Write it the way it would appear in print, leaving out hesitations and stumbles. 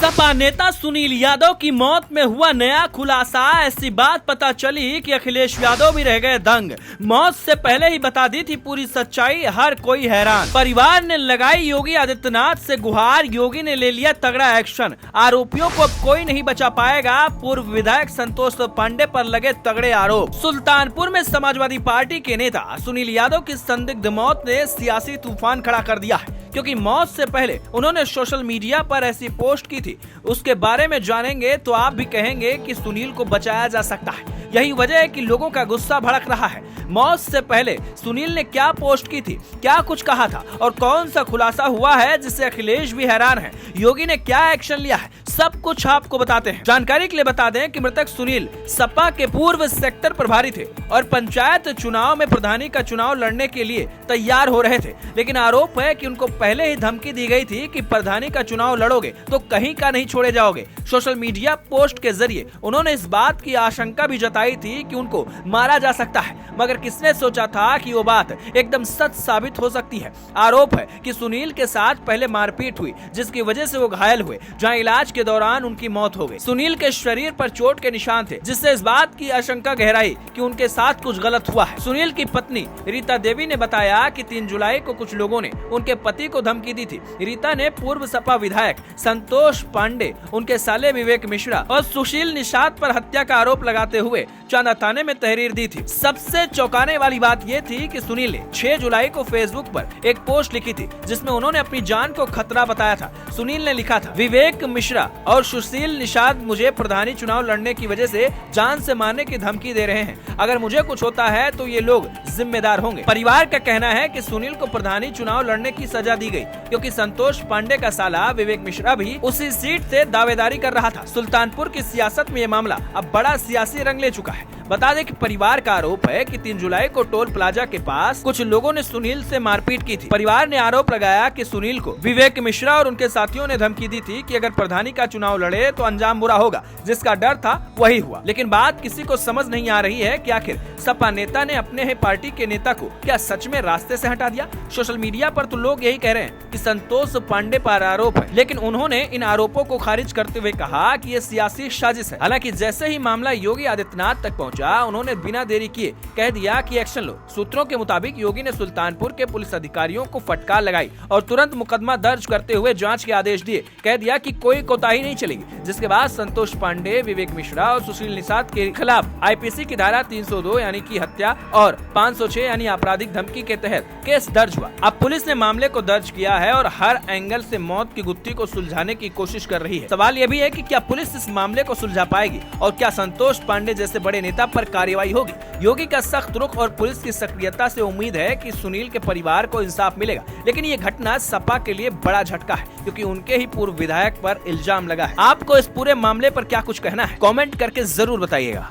सपा नेता सुनील यादव की मौत में हुआ नया खुलासा। ऐसी बात पता चली कि अखिलेश यादव भी रह गए दंग। मौत से पहले ही बता दी थी पूरी सच्चाई, हर कोई हैरान। परिवार ने लगाई योगी आदित्यनाथ से गुहार, योगी ने ले लिया तगड़ा एक्शन। आरोपियों को अब कोई नहीं बचा पाएगा। पूर्व विधायक संतोष पांडे पर लगे तगड़े आरोप। सुल्तानपुर में समाजवादी पार्टी के नेता सुनील यादव की संदिग्ध मौत ने सियासी तूफान खड़ा कर दिया है, क्योंकि मौत से पहले उन्होंने सोशल मीडिया पर ऐसी पोस्ट की थी। उसके बारे में जानेंगे तो आप भी कहेंगे कि सुनील को बचाया जा सकता है। यही वजह है कि लोगों का गुस्सा भड़क रहा है। मौत से पहले सुनील ने क्या पोस्ट की थी, क्या कुछ कहा था और कौन सा खुलासा हुआ है जिससे अखिलेश भी हैरान है। योगी ने क्या एक्शन लिया है, सब कुछ आपको बताते हैं। जानकारी के लिए बता दें कि मृतक सुनील सपा के पूर्व सेक्टर प्रभारी थे और पंचायत चुनाव में प्रधानी का चुनाव लड़ने के लिए तैयार हो रहे थे। लेकिन आरोप है कि उनको पहले ही धमकी दी गई थी कि प्रधानी का चुनाव लड़ोगे तो कहीं का नहीं छोड़े जाओगे। सोशल मीडिया पोस्ट के जरिए उन्होंने इस बात की आशंका भी जताई थी कि उनको मारा जा सकता है, मगर किसने सोचा था कि वो बात एकदम सच साबित हो सकती है। आरोप है कि सुनील के साथ पहले मारपीट हुई, जिसकी वजह से वो घायल हुए, जहां इलाज के दौरान उनकी मौत हो गई। सुनील के शरीर पर चोट के निशान थे, जिससे इस बात की आशंका गहराई कि उनके साथ कुछ गलत हुआ है। सुनील की पत्नी रीता देवी ने बताया कि 3 जुलाई को कुछ लोगों ने उनके पति को धमकी दी थी। रीता ने पूर्व सपा विधायक संतोष पांडे, उनके साले विवेक मिश्रा और सुशील निषाद पर हत्या का आरोप लगाते हुए चांदा थाने में तहरीर दी थी। सबसे चौंकाने वाली बात ये थी कि सुनील ने 6 जुलाई को फेसबुक पर एक पोस्ट लिखी थी, जिसमें उन्होंने अपनी जान को खतरा बताया था। सुनील ने लिखा था, विवेक मिश्रा और सुशील निषाद मुझे प्रधानी चुनाव लड़ने की वजह से जान से मारने की धमकी दे रहे हैं। अगर मुझे कुछ होता है तो ये लोग जिम्मेदार होंगे। परिवार का कहना है कि सुनील को प्रधानी चुनाव लड़ने की सजा दी गई, क्योंकि संतोष पांडे का साला विवेक मिश्रा भी उसी सीट से दावेदारी कर रहा था। सुल्तानपुर की सियासत में ये मामला अब बड़ा सियासी रंग ले चुका है। बता दें कि परिवार का आरोप है कि 3 जुलाई को टोल प्लाजा के पास कुछ लोगों ने सुनील से मारपीट की थी। परिवार ने आरोप लगाया कि सुनील को विवेक मिश्रा और उनके साथियों ने धमकी दी थी कि अगर प्रधानी का चुनाव लड़े तो अंजाम बुरा होगा। जिसका डर था वही हुआ। लेकिन बात किसी को समझ नहीं आ रही है कि आखिर सपा नेता ने अपने ही पार्टी के नेता को क्या सच में रास्ते से हटा दिया। सोशल मीडिया पर तो लोग यही कह रहे हैं कि संतोष पांडे पर आरोप है, लेकिन उन्होंने इन आरोपों को खारिज करते हुए कहा कि ये सियासी साजिश है। हालांकि जैसे ही मामला योगी आदित्यनाथ तक पहुंचा, उन्होंने बिना देरी किए कह दिया कि एक्शन लो। सूत्रों के मुताबिक योगी ने सुल्तानपुर के पुलिस अधिकारियों को फटकार लगाई और तुरंत मुकदमा दर्ज करते हुए जांच के आदेश दिए। कह दिया कि कोई कोताही नहीं चलेगी। जिसके बाद संतोष पांडे, विवेक मिश्रा और सुशील निषाद के खिलाफ आईपीसी की धारा 302 यानी कि हत्या और 506 यानी आपराधिक धमकी के तहत केस दर्ज हुआ। अब पुलिस ने मामले को दर्ज किया है और हर एंगल से मौत की गुत्थी को सुलझाने की कोशिश कर रही है। सवाल यह भी है कि क्या पुलिस इस मामले को सुलझा पाएगी और क्या संतोष पांडे जैसे बड़े नेता पर कार्रवाई होगी। योगी का सख्त रुख और पुलिस की सक्रियता से उम्मीद है कि सुनील के परिवार को इंसाफ मिलेगा। लेकिन ये घटना सपा के लिए बड़ा झटका है, क्योंकि उनके ही पूर्व विधायक पर इल्जाम लगा है। आपको इस पूरे मामले पर क्या कुछ कहना है, कमेंट करके जरूर बताइएगा।